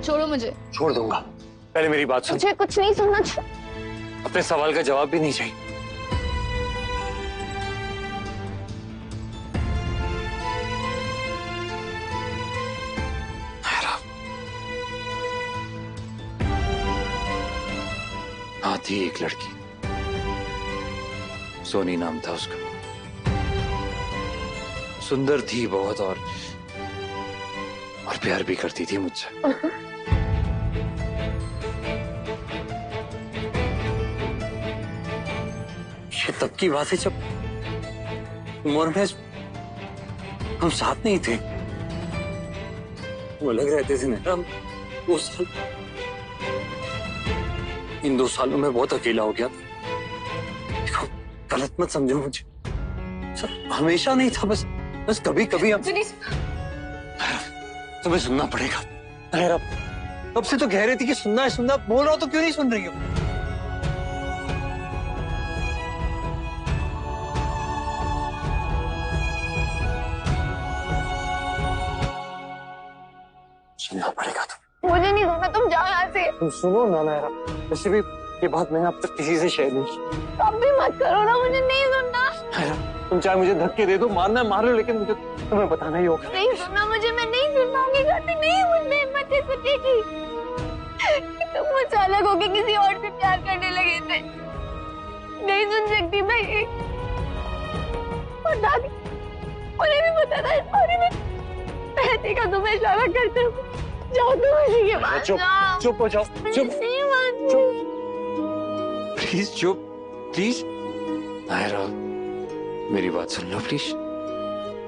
छोड़ो मुझे। छोड़ दूंगा, पहले मेरी बात सुन। मुझे कुछ नहीं सुनना। अपने सवाल का जवाब भी नहीं चाहिए। हाँ, थी एक लड़की, सोनी नाम था उसका। सुंदर थी बहुत और प्यार भी करती थी मुझसे। ये तब की बात है जब तुम और मैं, हम साथ नहीं थे। वो अलग रहते थे ना। हम 2 साल, इन 2 सालों में बहुत अकेला हो गया। देखो, गलत मत समझो मुझे, सब हमेशा नहीं था, बस कभी कभी हम। तुम्हें सुनना पड़ेगा। तब से तो कह रही थी कि सुनना है, सुनना। बोल रहा हो तो क्यों नहीं सुन रही हो? सुनना पड़ेगा। मुझे नहीं सुनना, तुम जाओ यहाँ से। तुम सुनो ना नायरा, वैसे भी ये बात मैंने अब तक किसी से शेयर नहीं की। अब भी मत करो ना, मुझे नहीं सुनना। नायरा, तुम चाहे मुझे धक्के दे दो, मारना मार लो, लेकिन मुझे तुम्हें बताना ही होगा। नहीं सुनना मुझे, मैं नहीं सुन पाऊंगी। करती नहीं, मुझे हिम्मत है सुनने की। तुम मुझसे अलग होके किसी और से प्यार करने लगे थे। नहीं सुन सकती मैं ये। और दादी, उन्हें भी पता था इस बारे में। मैं देखा तुम्हें इशारा करते हुए। जाओ तुम उसी के पास जाओ। चुप हो जाओ, चुप। नहीं मानती। प्लीज चुप, प्लीज। नायरा, मेरी बात सुन लो प्लीज,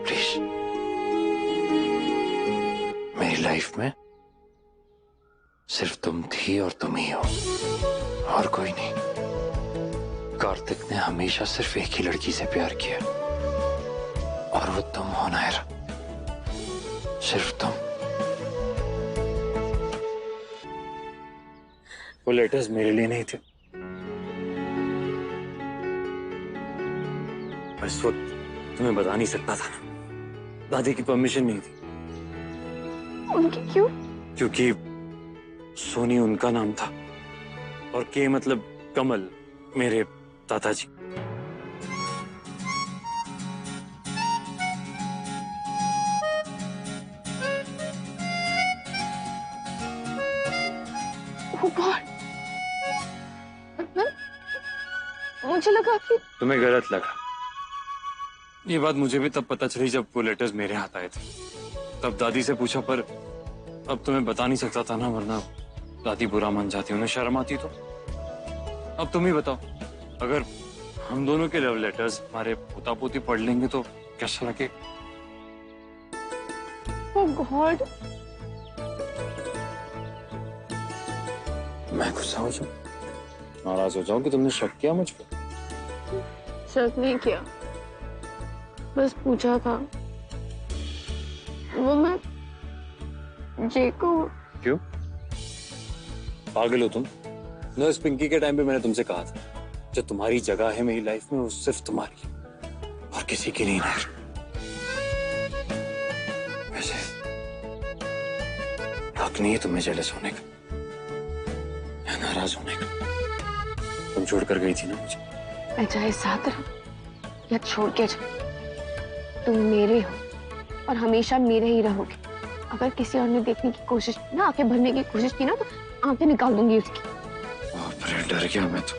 प्लीज। मेरी लाइफ में सिर्फ तुम थी और तुम ही हो, और कोई नहीं। कार्तिक ने हमेशा सिर्फ एक ही लड़की से प्यार किया, और वो तुम हो नायरा, सिर्फ तुम। वो लेटर्स मेरे लिए नहीं थे, बस वो तुम्हें बता नहीं सकता था ना। दादी की परमिशन नहीं थी। उनकी क्यों? क्योंकि सोनी उनका नाम था, और के मतलब कमल, मेरे दादाजी। Oh God! मुझे लगा कि तुम्हें गलत लगा। ये बात मुझे भी तब पता चली जब वो लेटर्स मेरे हाथ आए थे। तब दादी से पूछा, पर अब तुम्हें बता नहीं सकता था ना, वरना दादी बुरा मान जाती, उन्हें शर्म आती। तो अब तुम ही बताओ, अगर हम दोनों के लव लेटर्स हमारे पोता पोती पढ़ लेंगे तो कैसा लगे? Oh God! मैं गुस्सा हो जाऊं, नाराज हो जाऊं कि तुमने शक किया मुझ पर? शक नहीं किया, बस पूछा था। वो मैं जे को। क्यों? पागल हो तुम? नर्स पिंकी के टाइम पे मैंने तुमसे कहा था, जो तुम्हारी जगह है मेरी लाइफ में वो सिर्फ तुम्हारी, और किसी की नहीं। नायर, वैसे हक नहीं है तुम्हें जेलस होने का या नाराज होने का। तुम छोड़ कर गई थी ना मुझे। मैं चाहे साथ रहूं या छोड़ के जाऊं, तुम मेरे हो और हमेशा मेरे ही रहोगे। अगर किसी और ने देखने की कोशिश की ना, आंखें भरने की कोशिश की ना, तो आंखें निकाल दूंगी उसकी। डर गया मैं तो।